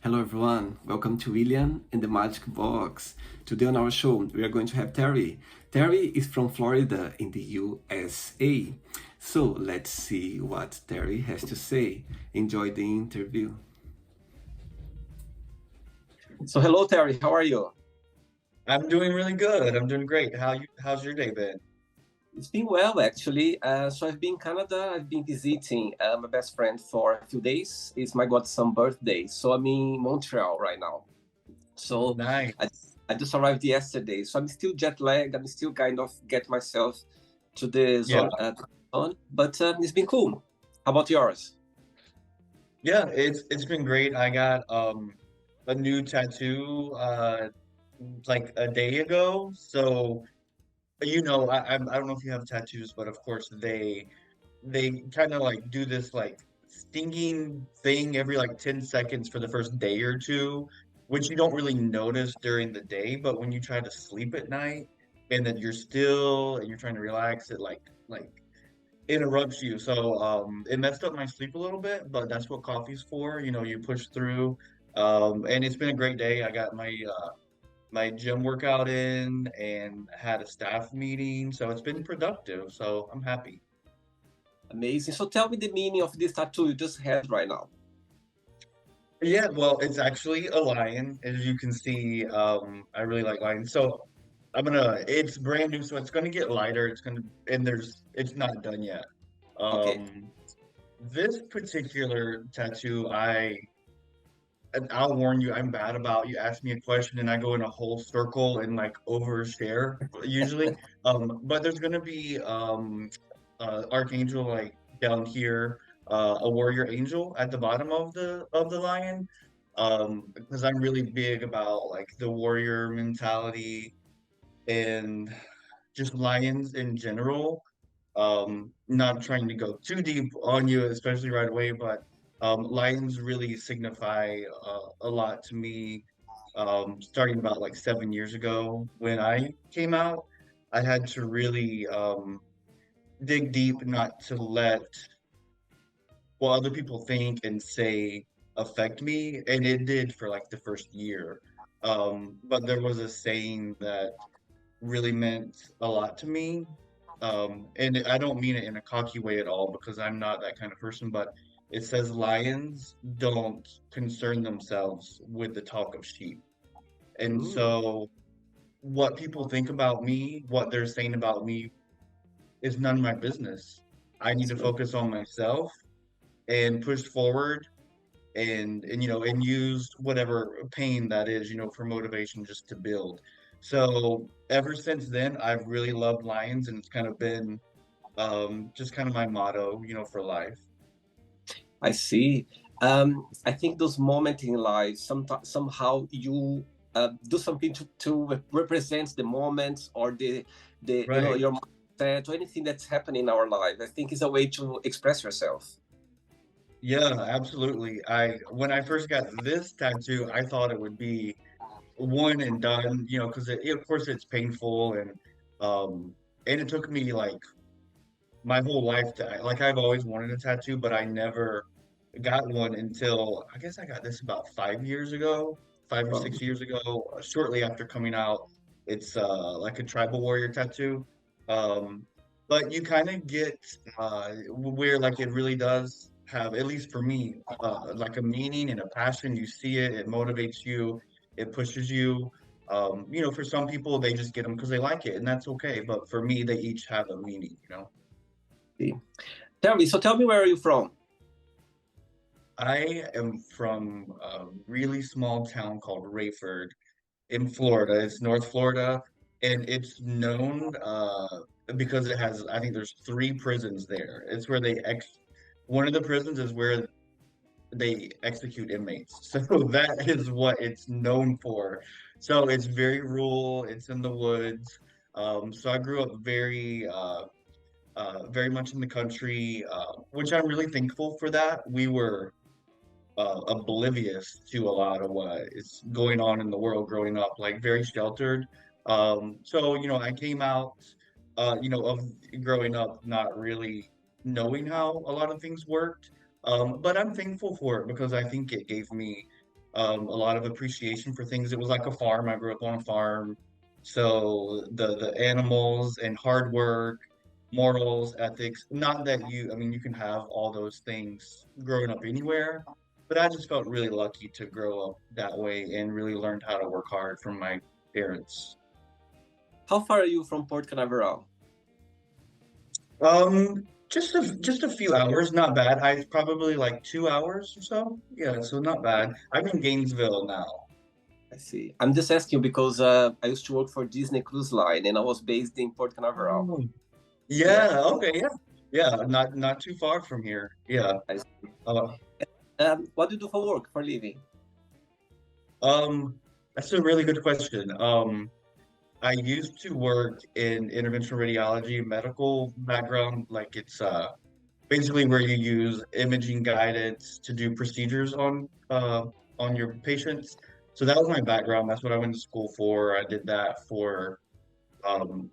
Hello everyone, welcome to William and the Magic Box. Today on our show we are going to have Terry. Terry is from Florida in the USA. So let's see what Terry has to say. Enjoy the interview. So hello Terry, how are you? I'm doing really good. I'm doing great. How's your day been? It's been well, actually. So I've been in Canada. I've been visiting my best friend for a few days. It's my godson birthday. So I'm in Montreal right now. So I, Nice. I just arrived yesterday. So I'm still jet lagged. I'm still kind of get myself to the Yeah. zone. But it's been cool. How about yours? Yeah, it's been great. I got a new tattoo like a day ago. So I don't know if you have tattoos, but of course they kind of like do this like stinging thing every like 10 seconds for the first day or two, which you don't really notice during the day, but when you try to sleep at night and then you're still and you're trying to relax, it like interrupts you. So it messed up my sleep a little bit, but that's what coffee's for. You push through. And it's been a great day. I got my gym workout in and had a staff meeting, so it's been productive. So I'm happy. Amazing. So tell me the meaning of this tattoo you just had right now. Yeah, well, it's actually a lion, as you can see. I really like lions. So it's brand new, so it's gonna get lighter. It's not done yet. Okay. Um, this particular tattoo, and I'll warn you, I'm bad about you ask me a question and I go in a whole circle and like overshare usually. But there's gonna be archangel like down here, a warrior angel at the bottom of the lion. Because I'm really big about like the warrior mentality and just lions in general. Not trying to go too deep on you, especially right away, but lions really signify a lot to me. Starting about like 7 years ago when I came out, I had to really dig deep not to let what other people think and say affect me, and it did for like the first year. But there was a saying that really meant a lot to me. And I don't mean it in a cocky way at all because I'm not that kind of person, but it says lions don't concern themselves with the talk of sheep. And Mm, so what people think about me, what they're saying about me is none of my business. I need that's to good. focus on myself and push forward and use whatever pain that is, for motivation just to build. So ever since then, I've really loved lions, and it's kind of been just kind of my motto, for life. I see. I think those moments in life, somehow you do something to represent the moments or the Right. your mindset or anything that's happening in our life. I think is a way to express yourself. Yeah, absolutely. I When I first got this tattoo, I thought it would be one and done, because of course it's painful and it took me like my whole life to like I've always wanted a tattoo, but I never got one until I guess I got this about 5 years ago, 5 or 6 years ago, shortly after coming out. It's like a tribal warrior tattoo. Um, but you kind of get where like it really does have, at least for me, like a meaning and a passion. You see it, it motivates you, it pushes you. For some people they just get them because they like it, and that's okay. But for me, they each have a meaning. See. Tell me where are you from? I am from a really small town called Rayford in Florida. It's North Florida, and it's known because it has, I think there's three prisons there. It's where one of the prisons is where they execute inmates. So that is what it's known for. So it's very rural, it's in the woods. So I grew up very much in the country, which I'm really thankful for that. We were oblivious to a lot of what is going on in the world growing up, like very sheltered. So, I came out, of growing up not really knowing how a lot of things worked. But I'm thankful for it because I think it gave me a lot of appreciation for things. It was like a farm. I grew up on a farm, so the animals and hard work, morals, ethics. Not that I mean, you can have all those things growing up anywhere, but I just felt really lucky to grow up that way and really learned how to work hard from my parents. How far are you from Port Canaveral? Just a few hours, not bad. I probably like 2 hours or so. Yeah, so not bad. I'm in Gainesville now. I see. I'm just asking you because I used to work for Disney Cruise Line and I was based in Port Canaveral. Oh, Yeah, yeah, okay, yeah. Yeah, not too far from here. Yeah. I see. Uh, What do you do for work, for living? um, that's a really good question. I used to work in interventional radiology, medical background, like it's basically where you use imaging guidance to do procedures on your patients. So that was my background. That's what I went to school for. I did that for um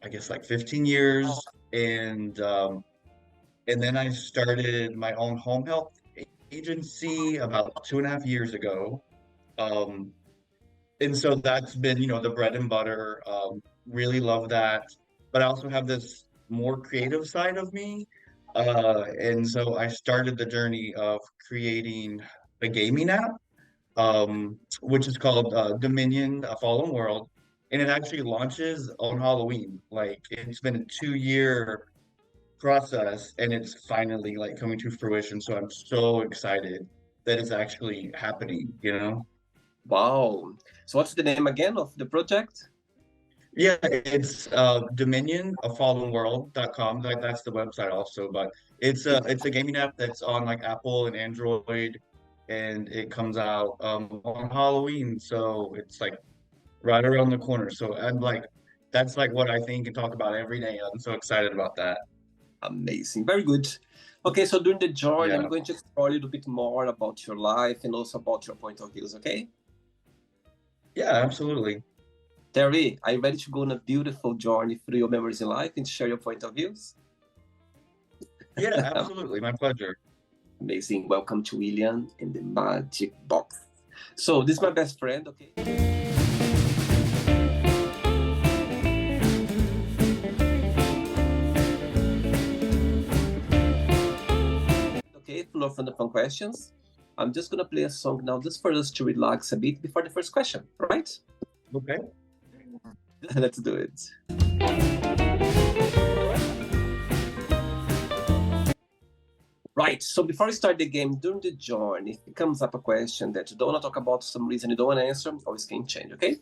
I guess like 15 years and then I started my own home health agency about 2.5 years ago. Um and so that's been, the bread and butter. Really love that. But I also have this more creative side of me. And so I started the journey of creating a gaming app, which is called Dominion, A Fallen World. And it actually launches on Halloween. Like it's been a 2 year process and it's finally like coming to fruition. So I'm so excited that it's actually happening. Wow. So what's the name again of the project? Yeah, it's Dominion, a fallen world.com. That's the website also, but it's a gaming app that's on like Apple and Android, and it comes out on Halloween, so it's like right around the corner. So I'm like that's like what I think and talk about every day. I'm so excited about that. Amazing. Very good. Okay, so during the journey, I'm Yeah. going to explore a little bit more about your life and also about your point of views, okay? Yeah, absolutely. Terry, are you ready to go on a beautiful journey through your memories in life and share your point of views? Yeah, absolutely. My pleasure. Amazing. Welcome to William in the Magic Box. So this is my best friend, okay? Okay, full of fun questions. I'm just gonna play a song now just for us to relax a bit before the first question, right? Okay. Let's do it. Right, so before we start the game, during the journey, if it comes up a question that you don't want to talk about for some reason, you don't want to answer, always can change, okay?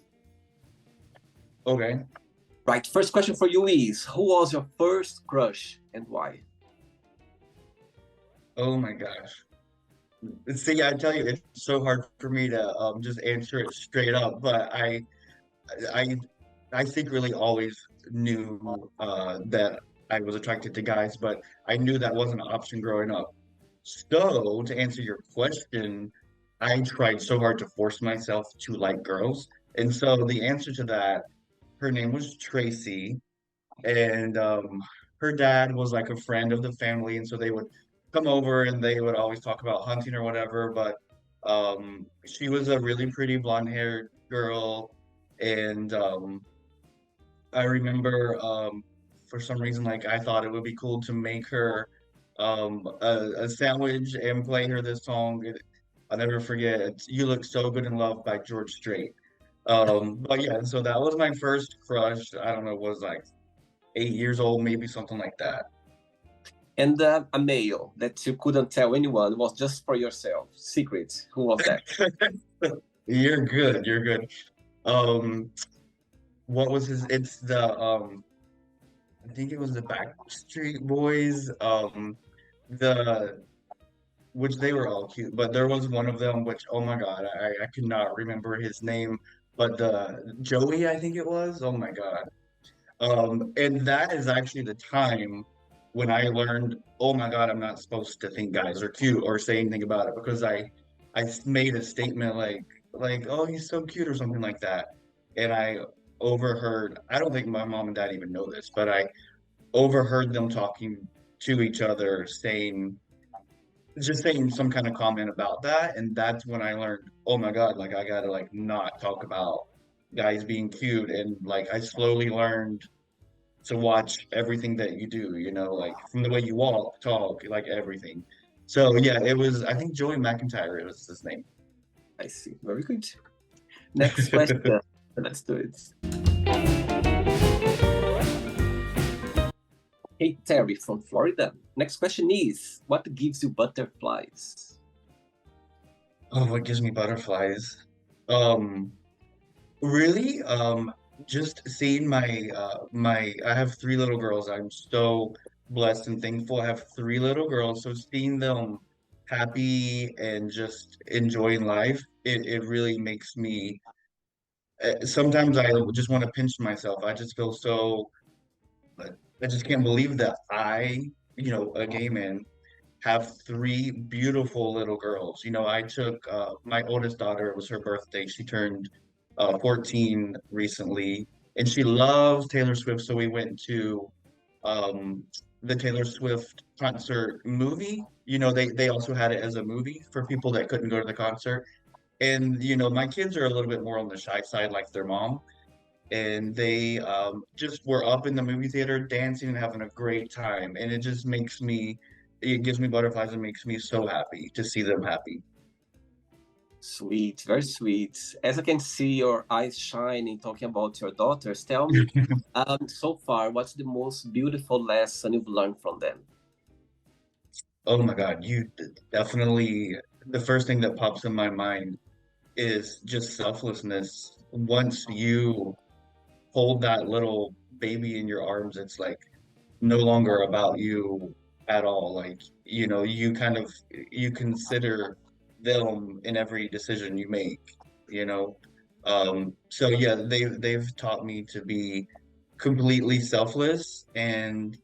Okay. Right, first question for you is, who was your first crush and why? Oh my gosh. See, I tell you, it's so hard for me to just answer it straight up, but I I secretly always knew that I was attracted to guys, but I knew that wasn't an option growing up. So, to answer your question, I tried so hard to force myself to like girls. And so the answer to that, her name was Tracy, and her dad was like a friend of the family, and so they would come over and they would always talk about hunting or whatever. But she was a really pretty blonde-haired girl, and I remember for some reason like I thought it would be cool to make her a sandwich and play her this song. I'll never forget. "You Look So Good in Love" by George Strait. But yeah, so that was my first crush. I don't know, was like 8 years old, maybe something like that. And a male that you couldn't tell anyone, was just for yourself, secret. Who was that? You're good. You're good. Um, what was his? It's the I think it was the Backstreet Boys. The which they were all cute, but there was one of them which, oh my God, I could not remember his name, but the Joey, I think it was. Oh my God. And that is actually the time when I learned, oh my God, I'm not supposed to think guys are cute or say anything about it because I made a statement like, oh, he's so cute or something like that. And I overheard, I don't think my mom and dad even know this, but I overheard them talking to each other saying just saying some kind of comment about that, and that's when I learned, oh my God, like I gotta like not talk about guys being cute, and like I slowly learned to watch everything that you do, like from the way you walk, talk, like everything. So yeah, it was, I think Joey McIntyre was his name. I see. Very good. Next question. Let's do it. Hey, Terry from Florida. Next question is, what gives you butterflies? Oh, what gives me butterflies? Um, Really, just seeing I have three little girls. I'm so blessed and thankful. I have three little girls, so seeing them happy and just enjoying life, it really makes me. Sometimes I just want to pinch myself. I just feel so. I just can't believe that a gay man, have three beautiful little girls. I took my oldest daughter, it was her birthday. She turned 14 recently, and she loves Taylor Swift. So we went to um, the Taylor Swift concert movie. They also had it as a movie for people that couldn't go to the concert. And, my kids are a little bit more on the shy side, like their mom. And they just were up in the movie theater dancing and having a great time. And it gives me butterflies and makes me so happy to see them happy. Sweet, very sweet. As I can see your eyes shining talking about your daughters, tell me, so far, what's the most beautiful lesson you've learned from them? Oh my God, definitely, the first thing that pops in my mind is just selflessness. Once you hold that little baby in your arms, it's like no longer about you at all. Like, you consider them in every decision you make, you know. So yeah, they've taught me to be completely selfless, and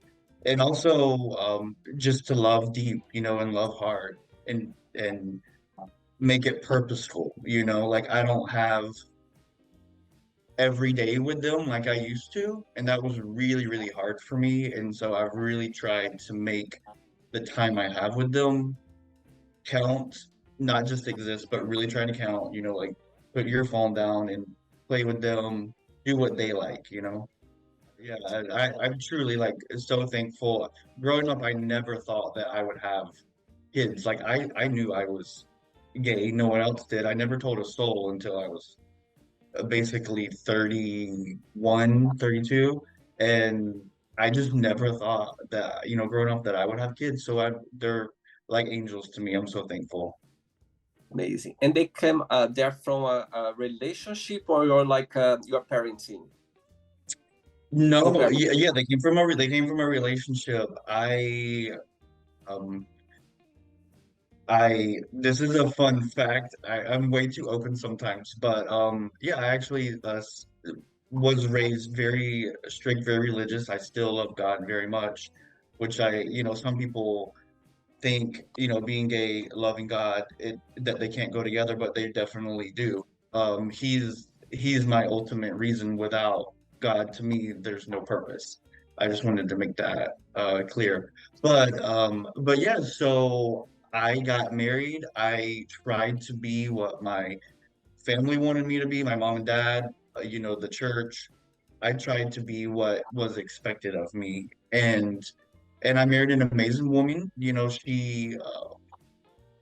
also just to love deep, and love hard, and make it purposeful, like I don't have every day with them like I used to, and that was really, really hard for me. And so I've really tried to make the time I have with them count, not just exist, but really try to count, like put your phone down and play with them, do what they like. Yeah, I'm truly like so thankful. Growing up, I never thought that I would have kids. Like I knew I was gay, no one else did. I never told a soul until I was basically 31, 32, and I just never thought that, growing up that I would have kids. So they're like angels to me. I'm so thankful. Amazing. And they're from a relationship, or you're parenting? No, Co-parent. yeah, they came from a relationship. Um this is a fun fact. I'm way too open sometimes, but yeah, I actually was raised very strict, very religious. I still love God very much, which some people think, being gay, loving God, that they can't go together, but they definitely do. He's my ultimate reason. Without God, to me, there's no purpose. I just wanted to make that clear. But yeah, so I got married. I tried to be what my family wanted me to be, my mom and dad, the church. I tried to be what was expected of me, and I married an amazing woman. She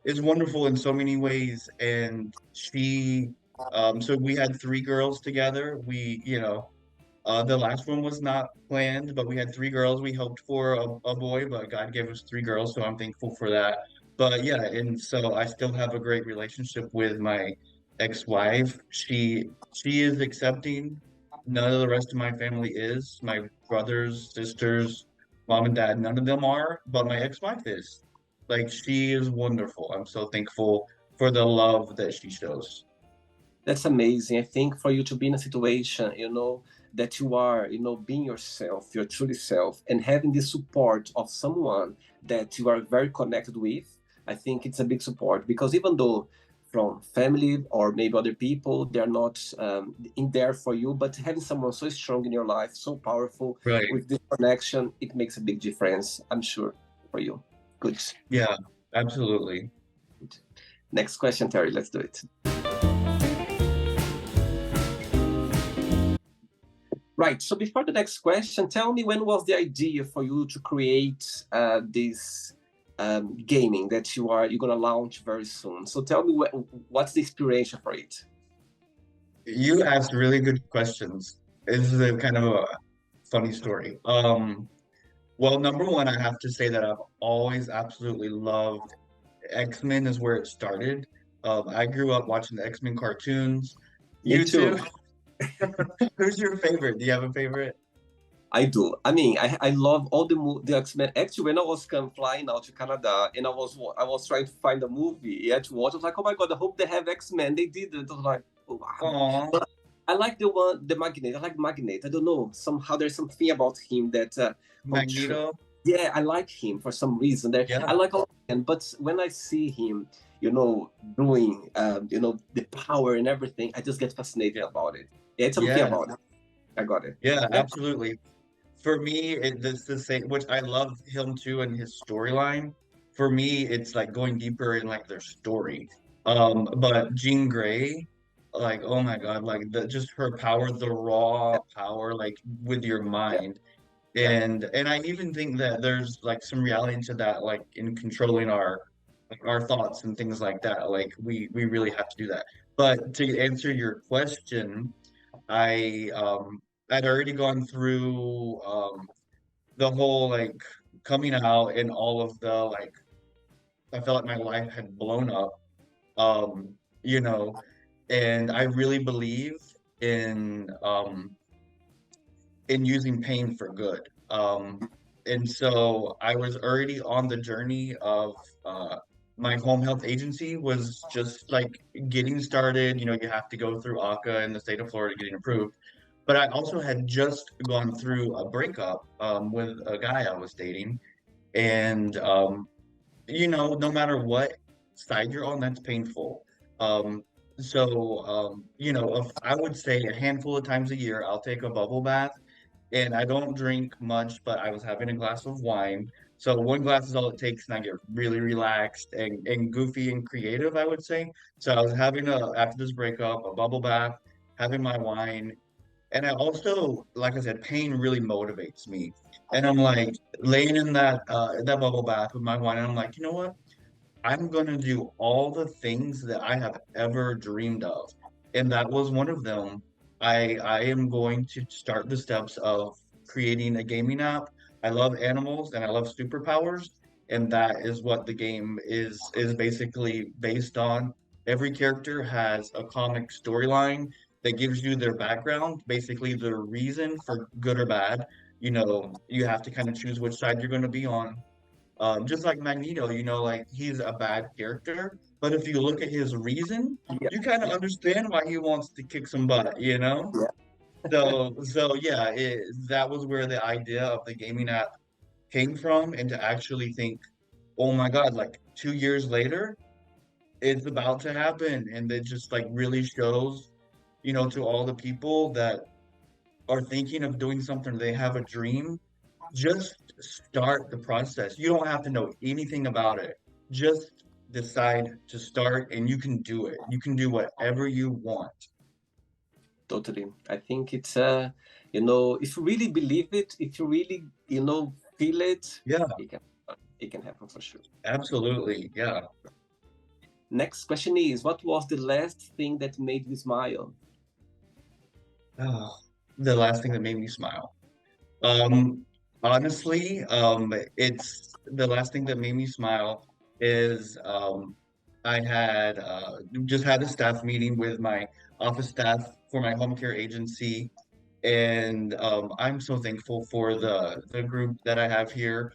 is wonderful in so many ways, and so we had three girls together. The last one was not planned, but we had three girls. We hoped for a boy, but God gave us three girls, so I'm thankful for that. But yeah, and so I still have a great relationship with my ex-wife. She is accepting. None of the rest of my family is. My brothers, sisters, mom and dad, none of them are, but my ex-wife is. Like, she is wonderful. I'm so thankful for the love that she shows. That's amazing. I think for you to be in a situation, that you are, being yourself, your truly self, and having the support of someone that you are very connected with, I think it's a big support, because even though from family or maybe other people, they're not in there for you, but having someone so strong in your life, so powerful Right. with this connection, it makes a big difference, I'm sure, for you. Good. Yeah. Absolutely. Next question, Terry. Let's do it. Right. So before the next question, tell me, when was the idea for you to create this gaming that you're gonna launch very soon? So tell me, what's the inspiration for it? You asked really good questions. This is a kind of a funny story. Well, number one, I have to say that I've always absolutely loved X-Men is where it started. I grew up watching the X-Men cartoons. Me You too? too. Who's your favorite? Do you have a favorite? I do. I mean, I love all the X-Men. Actually, when I was flying out to Canada and I was trying to find a movie to watch, I was like, oh my god, I hope they have X-Men. They didn't. I was like, oh, wow. Aw, But I like the Magnet. I like Magnet. I don't know. Somehow there's something about him that Magneto. yeah, I like him for some reason. There, Yeah, I like all of them, but when I see him, doing the power and everything, I just get fascinated about it. Yeah, it's something yeah, about it. I got it. yeah, absolutely. For me, it's the same, which I love him too and his storyline. For me, it's like going deeper in like their story. But Jean Grey, like, oh my God, like the just her power, the raw power, like with your Yeah, mind. yeah. And I even think that there's like some reality to that, like in controlling our thoughts and things like that. Like we really have to do that. But to answer your question, I I'd already gone through the whole like coming out and all of the like I felt like my life had blown up. Um, you know, and I really believe in using pain for good. And so I was already on the journey of my home health agency was just like getting started. You know, you have to go through ACA in the state of Florida getting approved. But I also had just gone through a breakup with a guy I was dating. And, no matter what side you're on, that's painful. Um, if I would say a handful of times a year, I'll take a bubble bath and I don't drink much, but I was having a glass of wine. So one glass is all it takes, and I get really relaxed and goofy and creative, I would say. So I was having after this breakup, a bubble bath, having my wine. And I also, like I said, pain really motivates me. And I'm like laying in that bubble bath with my wine, and I'm like, you know what? I'm gonna do all the things that I have ever dreamed of. And that was one of them. I am going to start the steps of creating a gaming app. I love animals and I love superpowers, and that is what the game is basically based on. Every character has a comic storyline that gives you their background, basically the reason for good or bad. You have to kind of choose which side you're going to be on. Just like Magneto, like he's a bad character, but if you look at his reason, Yeah, you kind of yeah, understand why he wants to kick some butt. yeah. So yeah, that was where the idea of the gaming app came from, and to actually think, oh my God, like 2 years later, it's about to happen, and it just like really shows, to all the people that are thinking of doing something, they have a dream, just start the process. You don't have to know anything about it. Just decide to start and you can do it. You can do whatever you want. Totally. I think it's if you really believe it, if you really feel it, Yeah, it can happen for sure. absolutely. Yeah. Next question is, what was the last thing that made you smile? Oh, the last thing that made me smile. Um, honestly, it's the last thing that made me smile is I had just had a staff meeting with my office staff for my home care agency. And I'm so thankful for the group that I have here.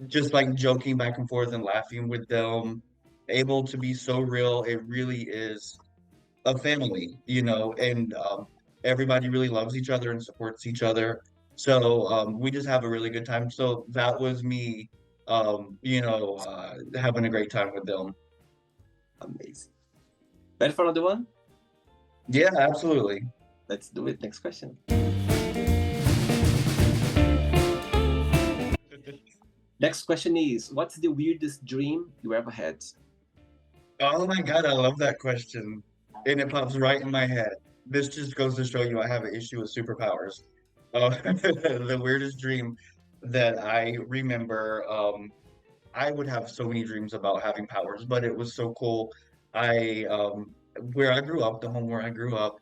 Just like joking back and forth and laughing with them, able to be so real. It really is a family, and everybody really loves each other and supports each other. So we just have a really good time. So that was me, having a great time with them. Amazing. Ready for another one? Yeah, absolutely. Let's do it. Next question. Next question is, what's the weirdest dream you ever had? Oh my God, I love that question. And it pops right in my head. This just goes to show you I have an issue with superpowers. The weirdest dream that I remember, I would have so many dreams about having powers, but it was so cool. I Where I grew up, the home where I grew up,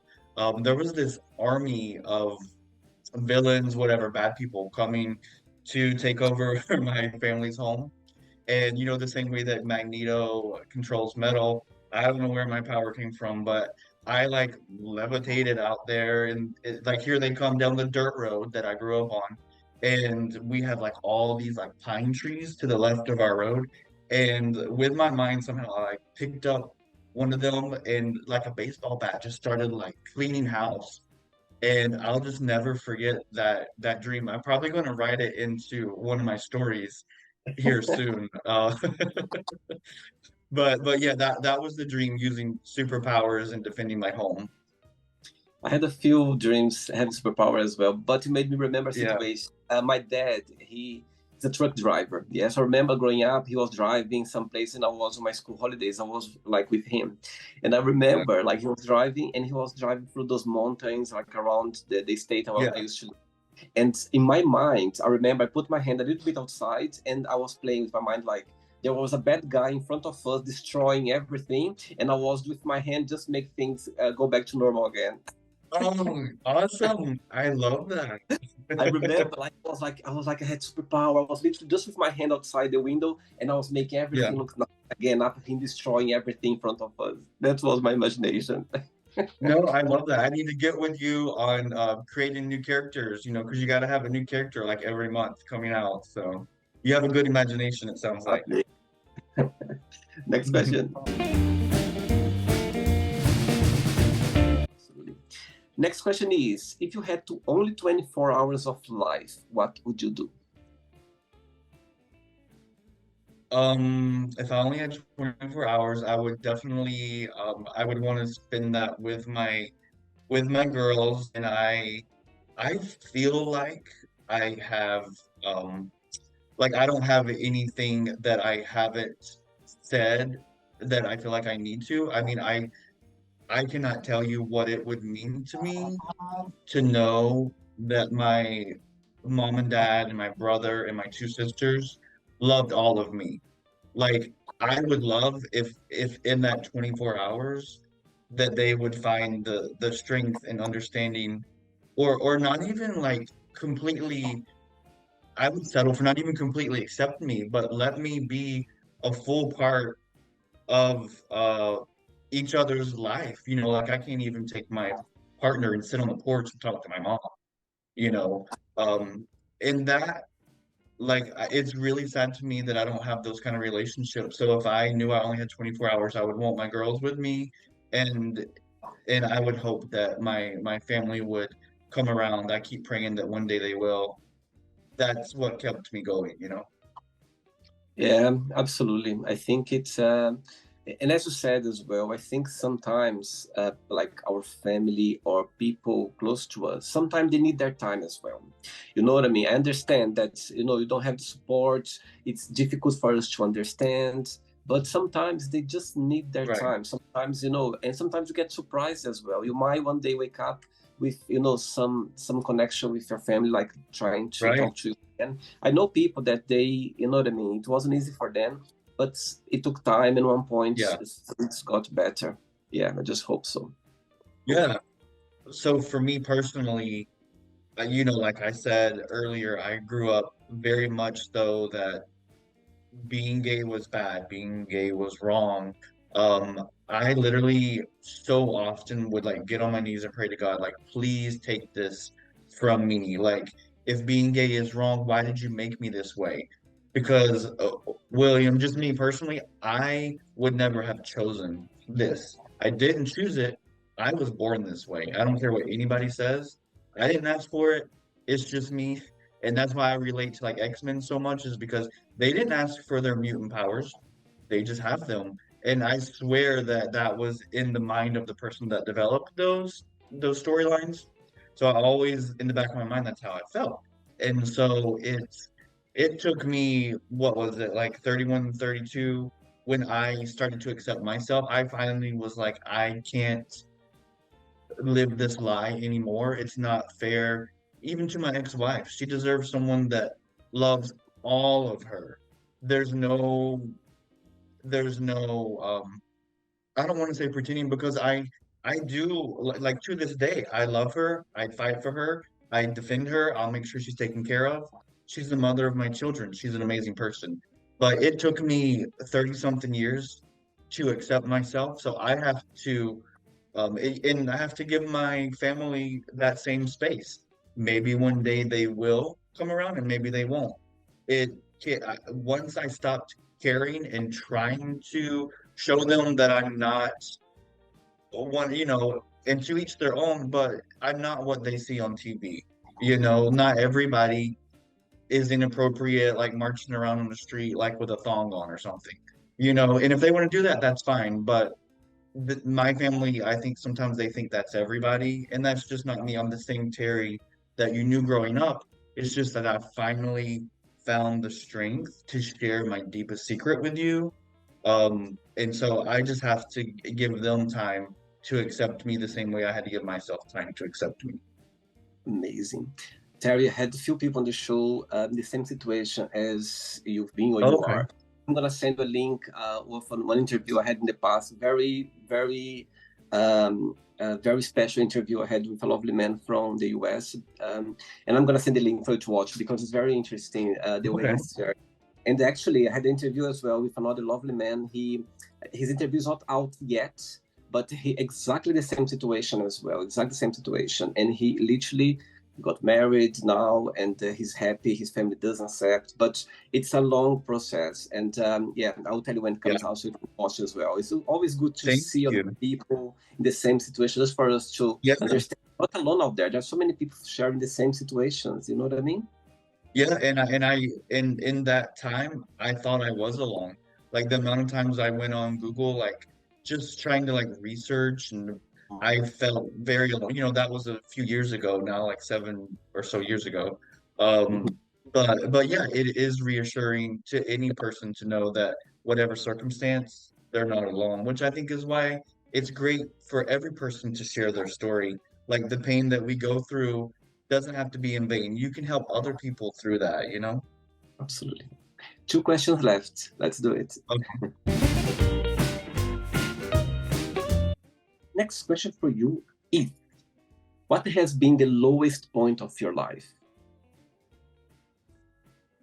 there was this army of villains, whatever, bad people coming to take over my family's home. And the same way that Magneto controls metal, I don't know where my power came from, but I like levitated out there, and like here they come down the dirt road that I grew up on, and we had like all these like pine trees to the left of our road, and with my mind somehow I like, picked up one of them and like a baseball bat just started like cleaning house. And I'll just never forget that dream. I'm probably going to write it into one of my stories here soon. But yeah, that was the dream, using superpowers and defending my home. I had a few dreams having superpower as well, but it made me remember a Yeah, situation. My dad, he's a truck driver. Yes, I remember growing up, he was driving someplace and I was on my school holidays. I was like with him. And I yeah, remember like he was driving through those mountains, like around the state I yeah. used to live. And in my mind, I remember I put my hand a little bit outside and I was playing with my mind like there was a bad guy in front of us destroying everything. And I was with my hand just make things go back to normal again. Oh, awesome! I love that. I remember, like, I had superpower. I was literally just with my hand outside the window, and I was making Yeah. everything look nice again after him destroying everything in front of us. That was my imagination. No, I love that. I need to get with you on creating new characters, because you got to have a new character like every month coming out. So you have a good imagination, it sounds like. Okay. Next question. Absolutely. Next question is: if you had to only 24 hours of life, what would you do? If I only had 24 hours, I would definitely I would want to spend that with my girls, and I feel like I have um like I don't have anything that I haven't said that I feel like I need to. I mean, I cannot tell you what it would mean to me to know that my mom and dad and my brother and my two sisters loved all of me. Like, I would love if in that 24 hours that they would find the strength and understanding, or not even like completely. I would settle for not even completely accept me, but let me be a full part of each other's life. Like I can't even take my partner and sit on the porch and talk to my mom, you know. And that, like, it's really sad to me that I don't have those kind of relationships. So if I knew I only had 24 hours, I would want my girls with me, and and I would hope that my family would come around. I keep praying that one day they will. That's what kept me going. Yeah, absolutely. I think it's, and as you said as well, I think sometimes, like our family or people close to us, sometimes they need their time as well. You know what I mean? I understand that, you don't have the support, it's difficult for us to understand, but sometimes they just need their Right, time. Sometimes, and sometimes you get surprised as well. You might one day wake up with, some connection with your family, like trying to right. talk to you again. I know people that you know what I mean? It wasn't easy for them, but it took time and one point Yeah, it's got better. Yeah, I just hope so. yeah. So for me personally, like I said earlier, I grew up very much so that being gay was bad, being gay was wrong. I literally so often would like get on my knees and pray to God, like, please take this from me. Like, if being gay is wrong, why did you make me this way? Because William, just me personally, I would never have chosen this. I didn't choose it. I was born this way. I don't care what anybody says. I didn't ask for it. It's just me. And that's why I relate to like X-Men so much, is because they didn't ask for their mutant powers. They just have them. And I swear that that was in the mind of the person that developed those storylines. So I always, in the back of my mind, that's how I felt. And so it took me, what was it, like 31, 32, when I started to accept myself. I finally was like, I can't live this lie anymore. It's not fair, even to my ex-wife. She deserves someone that loves all of her. There's no, there's no, I don't want to say pretending because I do like to this day, I love her. I fight for her. I defend her. I'll make sure she's taken care of. She's the mother of my children. She's an amazing person. But it took me 30 something years to accept myself. So I have to and I have to give my family that same space. Maybe one day they will come around and maybe they won't. It once I stopped caring and trying to show them that I'm not one, and to each their own, but I'm not what they see on TV. Not everybody is inappropriate, like marching around on the street like with a thong on or something. And if they want to do that, that's fine. But my family, I think sometimes they think that's everybody, and that's just not me. I'm the same Terry that you knew growing up. It's just that I finally found the strength to share my deepest secret with you. And so I just have to give them time to accept me the same way I had to give myself time to accept me. Amazing. Terry, I had a few people on the show in the same situation as you've been or you Okay. are. I'm gonna send you a link of one interview I had in the past. Very, very special interview I had with a lovely man from the US. And I'm gonna send the link for you to watch because it's very interesting the way Okay. he shared. And actually, I had an interview as well with another lovely man. His interview is not out yet, but he exactly the same situation as well, exactly the same situation, and he literally got married now, and he's happy. His family does accept, but it's a long process. And yeah, I'll tell you when it Yeah. comes out, so you can watch as well. It's always good to Thank see other you. people in the same situation, just for us to Yeah. understand. Not alone out there. There's so many people sharing the same situations. You know what I mean? Yeah. In that time, I thought I was alone. Like the amount of times I went on Google, like just trying to like research, and I felt very alone. That was a few years ago now, like 7 or so years ago. Um, but yeah, it is reassuring to any person to know that whatever circumstance, they're not alone, which I think is why it's great for every person to share their story. Like the pain that we go through doesn't have to be in vain. You can help other people through that. Absolutely. Two questions left. Let's do it. Okay. Next question for you is, what has been the lowest point of your life?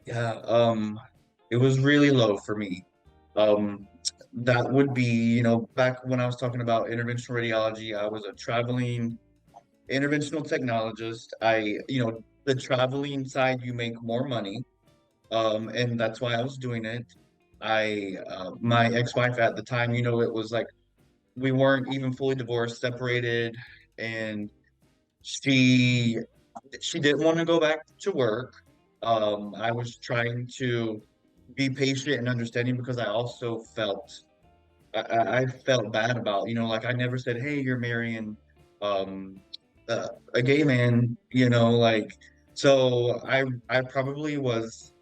Yeah, it was really low for me. Um, that would be, back when I was talking about interventional radiology, I was a traveling interventional technologist. The traveling side, you make more money. And that's why I was doing it. My ex-wife at the time, it was like we weren't even fully divorced, separated, and she she didn't want to go back to work. I was trying to be patient and understanding because I also I felt bad about, like I never said, hey, you're marrying um a gay man, like so I probably was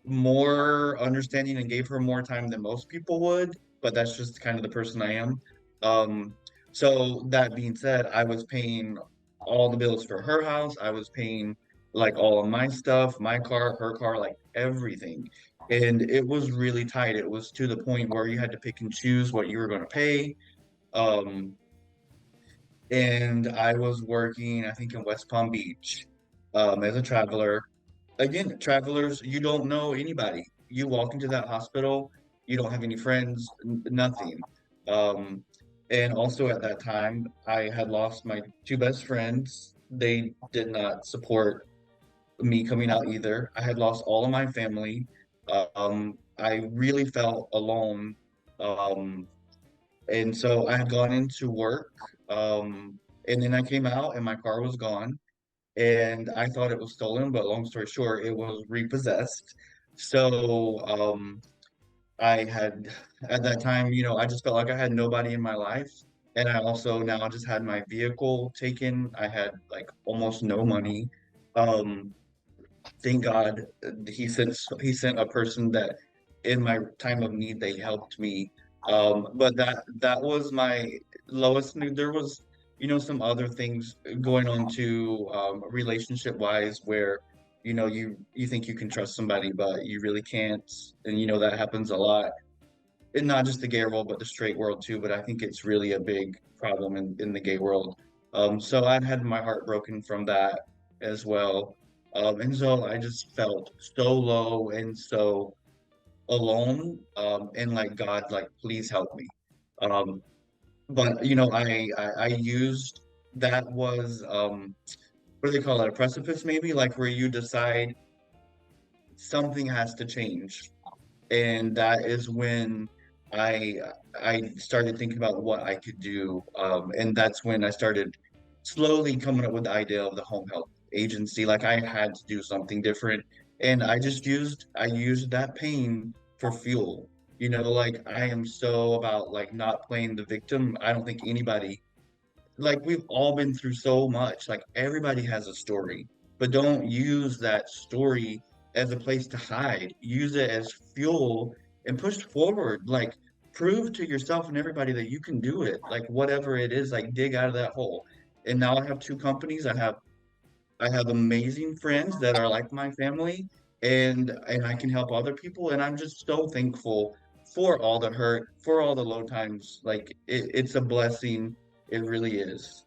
more understanding and gave her more time than most people would, but that's just kind of the person I am. Um, so that being said, I was paying all the bills for her house. I was paying like all of my stuff, my car, her car, like everything. And it was really tight. It was to the point where you had to pick and choose what you were going to pay. Um, and I was working, I think, in West Palm Beach, as a traveler. Again, travelers, you don't know anybody. You walk into that hospital, you don't have any friends, nothing. Um, and also at that time, I had lost my two best friends. They did not support me coming out either. I had lost all of my family. I really felt alone. Um, and so I had gone into work, and then I came out and my car was gone, and I thought it was stolen, but long story short, it was repossessed. So I had at that time, I just felt like I had nobody in my life. And I also now just had my vehicle taken. I had like almost no money. Um, thank God he sent a person that in my time of need they helped me. But that was my lowest mood. There was, some other things going on too, relationship wise, where you think you can trust somebody, but you really can't, and that happens a lot, and not just the gay world, but the straight world too. But I think it's really a big problem in the gay world. So I've had my heart broken from that as well. And so I just felt so low and so alone. And like, God, like, please help me. Um, but I used that was what do they call it? A precipice, maybe, like where you decide something has to change, and that is when I I started thinking about what I could do, and that's when I started slowly coming up with the idea of the home health agency. Like I had to do something different, and I used that pain for fuel. Like I am so about like not playing the victim. I don't think anybody, like, we've all been through so much. Like everybody has a story, but don't use that story as a place to hide. Use it as fuel and push forward. Like prove to yourself and everybody that you can do it. Like whatever it is, like dig out of that hole. And now I have two companies. I have amazing friends that are like my family, and I can help other people, and I'm just so thankful for all the hurt, for all the low times. Like it's a blessing. It really is.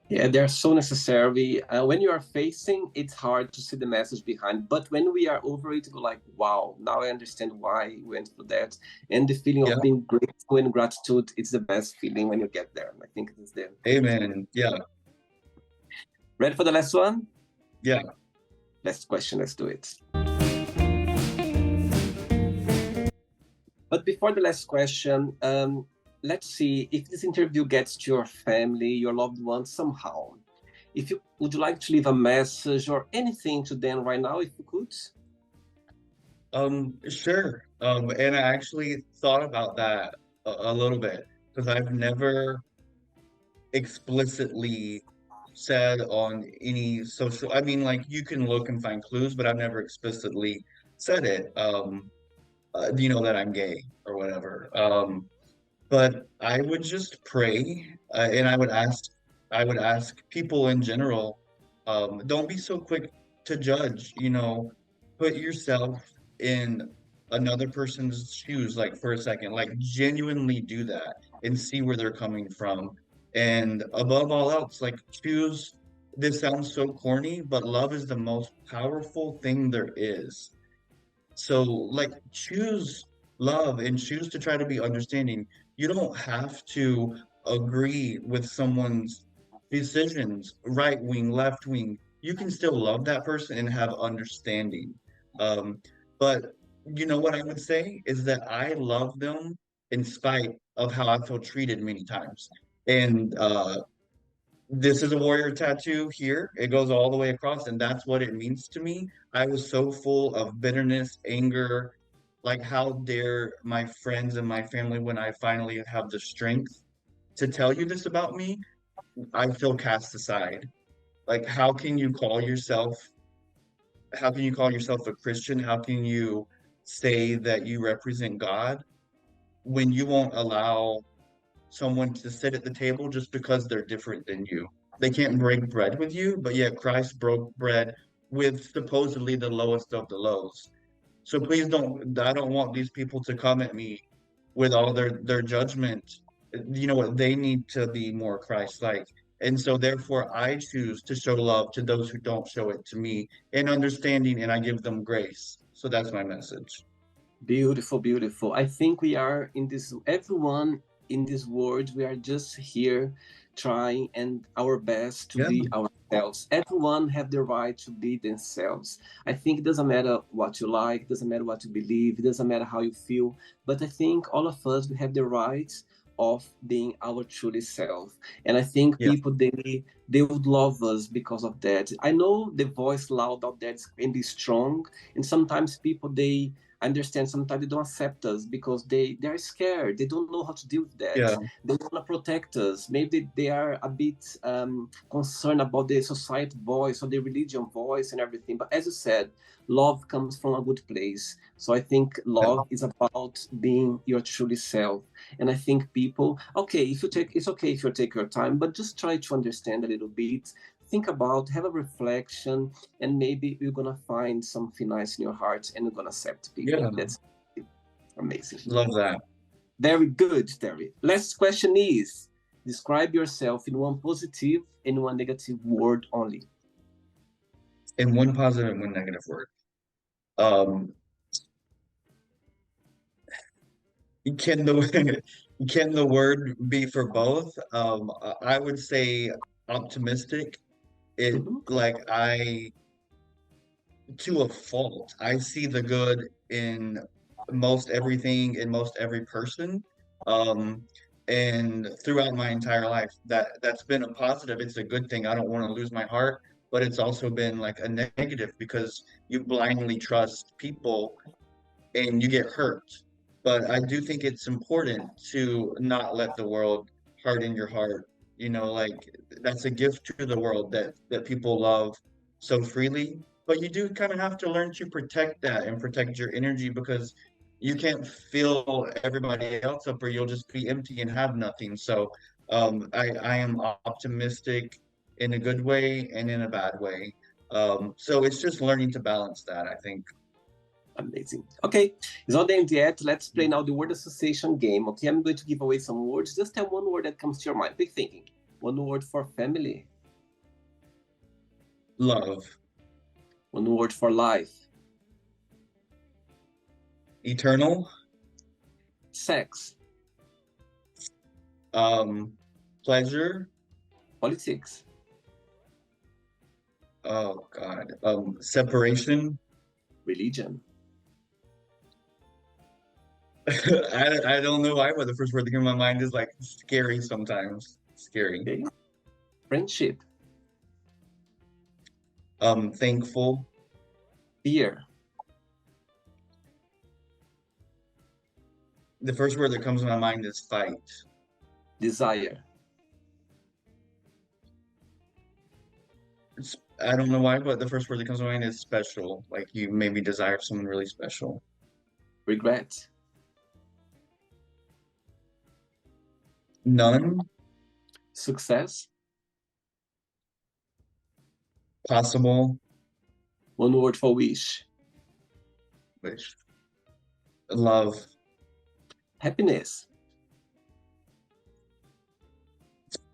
Yeah, they're so necessary. When you are facing, it's hard to see the message behind. But when we are over it, go like, wow, now I understand why we went through that. And the feeling Yeah. of being grateful and gratitude, it's the best feeling when you get there. I think it's the Amen. Yeah. ready for the last one? Yeah. Last question, let's do it. But before the last question, let's see if this interview gets to your family, your loved ones somehow. Would you like to leave a message or anything to them right now, if you could? Sure. And I actually thought about that a little bit because I've never explicitly said on any social, I mean, like you can look and find clues, but I've never explicitly said it. That I'm gay or whatever. But I would just pray, and I would ask people in general, don't be so quick to judge. Put yourself in another person's shoes, like for a second, like genuinely do that and see where they're coming from. And above all else, like choose. This sounds so corny, but love is the most powerful thing there is. So, like, choose love and choose to try to be understanding. You don't have to agree with someone's decisions, right wing, left wing. You can still love that person and have understanding. Um, but what I would say is that I love them in spite of how I feel treated many times. And this is a warrior tattoo here. It goes all the way across, and that's what it means to me. I was so full of bitterness, anger, like how dare my friends and my family, when I finally have the strength to tell you this about me, I feel cast aside. Like how can you call yourself a Christian? How can you say that you represent God when you won't allow someone to sit at the table just because they're different than you? They can't break bread with you, but yet Christ broke bread with supposedly the lowest of the lows. So please don't, I don't want these people to come at me with all their judgment. You know what? They need to be more Christ-like. And so therefore I choose to show love to those who don't show it to me in understanding, and I give them grace. So that's my message. Beautiful, beautiful. I think we are in this, everyone in this world, we are just here trying and our best to Yeah. be ourselves. Everyone have the right to be themselves. I think it doesn't matter what you like, it doesn't matter what you believe, it doesn't matter how you feel, but I think all of us, we have the right of being our truly self. And I think Yeah. people, they would love us because of that. I know the voice loud out there can be strong, and sometimes people, I understand sometimes they don't accept us because they're scared. They don't know how to deal with that. Yeah. They want to protect us. Maybe they are a bit concerned about the society voice or the religion voice and everything. But as you said, love comes from a good place. So I think Yeah. love is about being your truly self. And I think people, okay, it's okay if you take your time, but just try to understand a little bit. Think about, have a reflection, and maybe you're gonna find something nice in your heart and you're gonna accept people. Yeah. That's amazing. Love that. Very good, Terry. Last question is, describe yourself in one positive and one negative word only. In one positive and one negative word. Um, can the can the word be for both? I would say optimistic. It Mhm. like I to a fault. I see the good in most everything, in most every person. Um, and throughout my entire life, that's been a positive. It's a good thing. I don't want to lose my heart, but it's also been like a negative because you blindly trust people and you get hurt. But I do think it's important to not let the world harden your heart. You know, like that's a gift to the world that people love so freely. But you do kind of have to learn to protect that and protect your energy because you can't fill everybody else up or you'll just be empty and have nothing. So I am optimistic in a good way and in a bad way. So it's just learning to balance that, I think. Amazing. Okay, it's not the end yet. Let's play now the word association game. Okay, I'm going to give away some words. Just tell one word that comes to your mind. Big thinking. One word for family. Love, One word for life. eternal, Sex. um, pleasure. Politics. Oh God, separation. Religion. I don't know why, but the first word that came to my mind is like scary sometimes. Scary. Okay. Friendship. Thankful. Fear. The first word that comes to my mind is fight. Desire. I don't know why, but the first word that comes to mind is special. Like you maybe desire someone really special. Regret. None. Success. Possible. One word for wish. Which love. Happiness.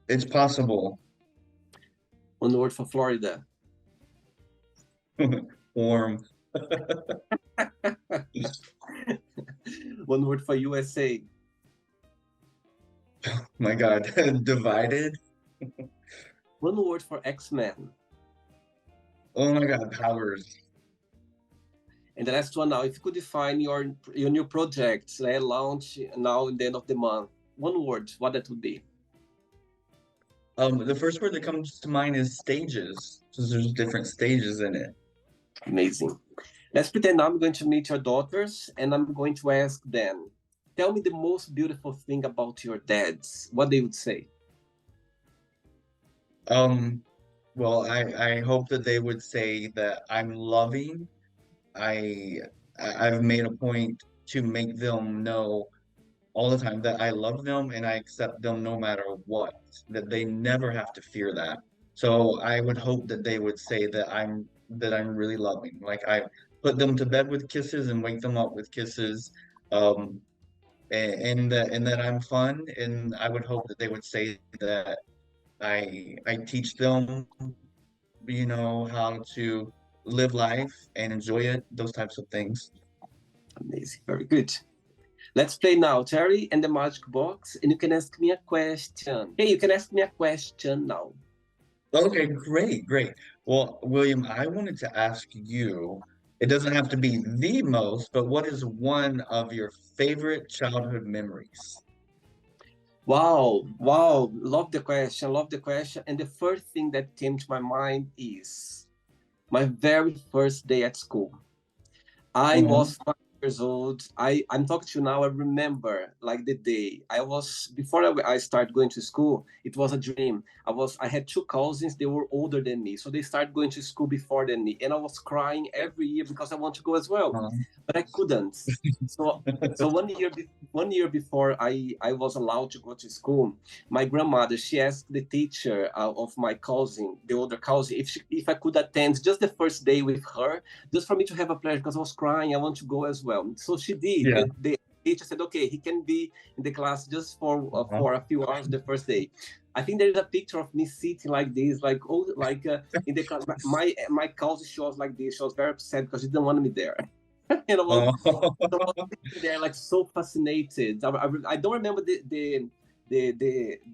It's possible. One word for Florida. Warm. One word for USA. My God. Divided. One word for X-Men. Oh my God. Powers. And the last one now, if you could define your new project, launch now in the end of the month, one word, what that would be? The first word that comes to mind is stages. So there's different stages in it. Amazing. Let's pretend now I'm going to meet your daughters and I'm going to ask them, tell me the most beautiful thing about your dads. What they would say. Um, well, I hope that they would say that I'm loving. I I've made a point to make them know all the time that I love them and I accept them no matter what, that they never have to fear that. So I would hope that they would say that I'm really loving. Like I put them to bed with kisses and wake them up with kisses. Um, and that I'm fun, and I would hope that they would say that I teach them, you know, how to live life and enjoy it, those types of things. Amazing. Very good. Let's play now, Terry and the Magic Box, and you can ask me a question. Hey, you can ask me a question now. Okay, great, great. Well, William, I wanted to ask you, it doesn't have to be the most, but what is one of your favorite childhood memories? Wow, wow, love the question, love the question. And the first thing that came to my mind is my very first day at school. I Oh, was years old. I'm talking to you now. I remember like the day I was before I started going to school. It was a dream. I had two cousins. They were older than me, so they started going to school before than me, and I was crying every year because I want to go as well, Um, but I couldn't. So 1 year before I was allowed to go to school, my grandmother, she asked the teacher of my cousin, the older cousin, if I could attend just the first day with her, just for me to have a pleasure because I was crying. I want to go as well. So she did. yeah. The teacher said, okay, he can be in the class just Uh-huh. for a few hours the first day. I think there is a picture of me sitting like this, like in the class. My cousin, she was like this. She was very upset because she didn't want me there. And I was, so I was sitting there like so fascinated. I don't remember the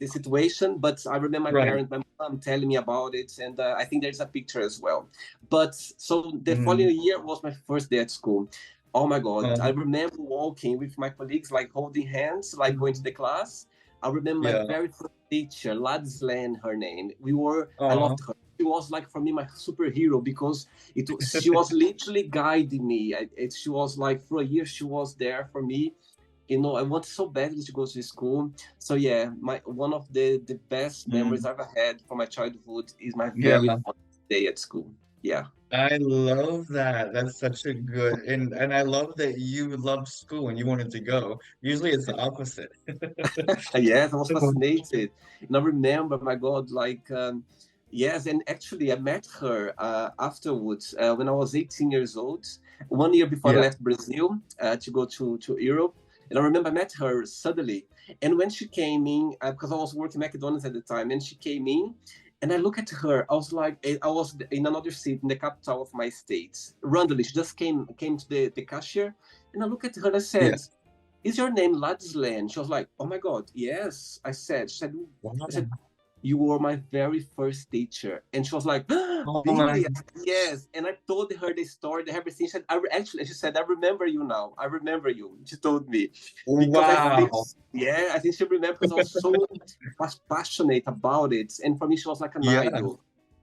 situation, but I remember Right. my mom telling me about it, and I think there's a picture as well. But so the Mm, following year was my first day at school. Oh my God! I um, remember walking with my colleagues, like holding hands, like going to the class. I remember my yeah. very first teacher, Ladislan, her name. I Uh, loved her. She was like for me my superhero because she was literally guiding me. She was like for a year she was there for me. I wanted so badly to go to school. So yeah, my one of the best memories mm, I've ever had from my childhood is my very yeah. first day at school. Yeah. I love that. That's such a good and I love that you loved school and you wanted to go. Usually it's the opposite. Yes, I was fascinated. And I remember, my God, like, yes, and actually, I met her afterwards when I was 18 years old, 1 year before I Yeah. left Brazil to go to Europe. And I remember I met her suddenly. And when she came in, because I was working McDonald's at the time, and she came in, and I look at her, I was like, I was in another seat in the capital of my state. Randomly, she just came to the cashier, and I look at her and I Yeah. said, is your name Ladislan? She was like, oh my God, yes. I said, Wow. you were my very first teacher. And she was like, ah, Oh my really? I said, yes. And I told her the story, everything. She said, she said, I remember you now. I remember you. She told me because I think, wow. yeah, I think she remembered because I was so passionate about it. And for me, she was like an Yeah. idol.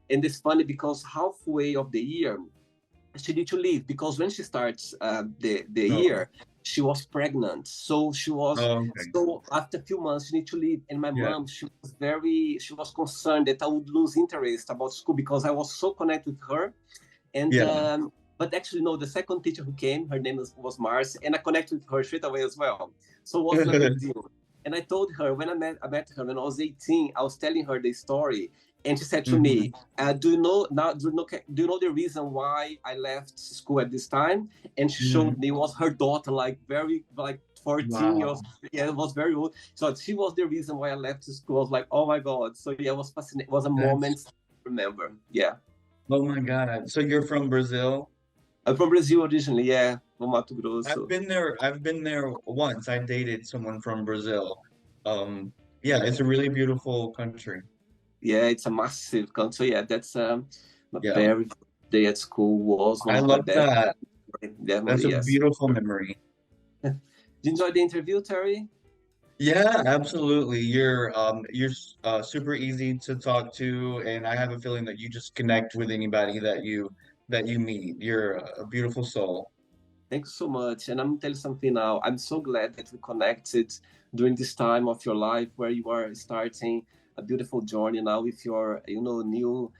And it's funny because halfway of the year, she need to leave because when she starts the Oh, year, she was pregnant. So okay. after a few months she need to leave. And my Yeah. mom, she was concerned that I would lose interest about school because I was so connected with her. And Yeah. but actually no, the second teacher who came, her name was Mars, and I connected with her straight away as well. So it wasn't a big deal. And I told her when I met her when I was 18, I was telling her the story, and she said to me, Hmm. "Do you know now? Do you know the reason why I left school at this time?" And she showed Hmm. me it was her daughter, like very like 14 years. Wow. Yeah, it was very old. So she was the reason why I left school. I was like, oh my God. So yeah, it was fascinating. It was a That's moment to remember. Yeah. oh my God. So you're from Brazil? I'm from Brazil originally, yeah, from Mato I've Grosso. been there. I've been there once. I dated someone from Brazil. Um, yeah, it's a really beautiful country. Yeah, it's a massive country. Yeah, that's my Yeah. very first day at school was one I of my love best that. That's memory. a Yes. beautiful memory. Did you enjoy the interview, Terry? Yeah, absolutely. You're super easy to talk to, and I have a feeling that you just connect with anybody that you meet. You're a beautiful soul. Thanks so much. And I'm telling you something now. I'm so glad that we connected during this time of your life where you are starting a beautiful journey now with your, new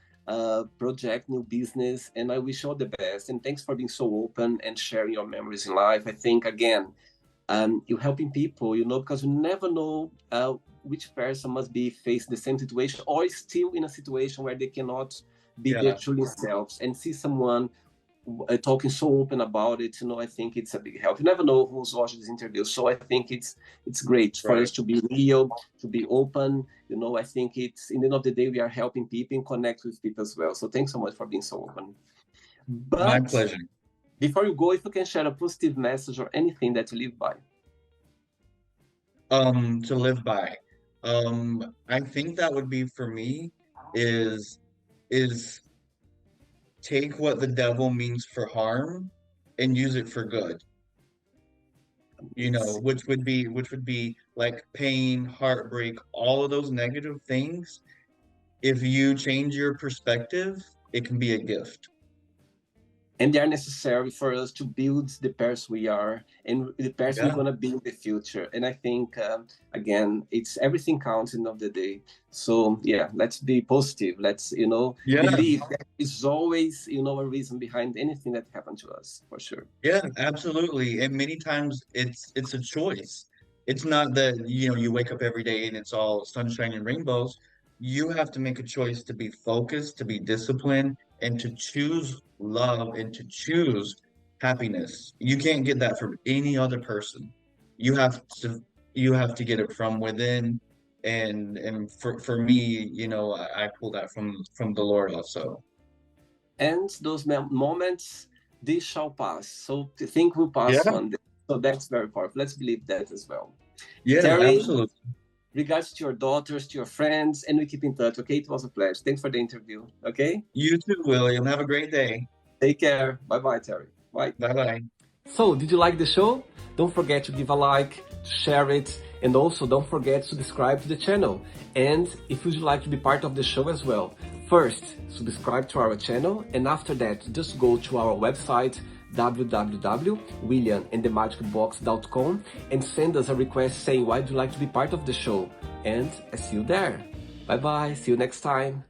project, new business. And I wish you all the best. And thanks for being so open and sharing your memories in life. I think, again, you're helping people, because you never know which person must be facing the same situation or is still in a situation where they cannot be their Yeah, true selves and see someone talking so open about it. I think it's a big help. You never know who's watching this interview, so I think it's great for right. us to be real, to be open. I think it's in the end of the day we are helping people and connect with people as well. So thanks so much for being so open. My But pleasure. before you go, if you can share a positive message or anything that you live by. To live by. I think that would be for me is is take what the devil means for harm and use it for good. It's Which would be like pain, heartbreak, all of those negative things. If you change your perspective, it can be a gift. and they are necessary for us to build the person we are and the person we're Yeah. going to be in the future. And I think, again, it's everything counts in the end of the day. So yeah, let's be positive. Let's, Yeah. believe that is always, a reason behind anything that happened to us, for sure. Yeah, absolutely. And many times it's a choice. It's not that, you wake up every day and it's all sunshine and rainbows. You have to make a choice to be focused, to be disciplined, and to choose love and to choose happiness. You can't get that from any other person. You have to you have to get it from within. And for me, I pull that from the Lord also. And those moments, they shall pass. So the thing will pass Yeah, one day. So that's very powerful. Let's believe that as well. yeah, Terry, absolutely. regards to your daughters, to your friends, and we keep in touch. Okay, it was a pleasure. Thanks for the interview. Okay, You too, William. Have a great day. take care. Bye bye, Terry. Bye. Bye bye. So, did you like the show? Don't forget to give a like, to share it, and also don't forget to subscribe to the channel. And if you'd like to be part of the show as well, first, subscribe to our channel, and after that, just go to our website, www.williamandthemagicbox.com, and send us a request saying why would you like to be part of the show. And I see you there. Bye bye, see you next time.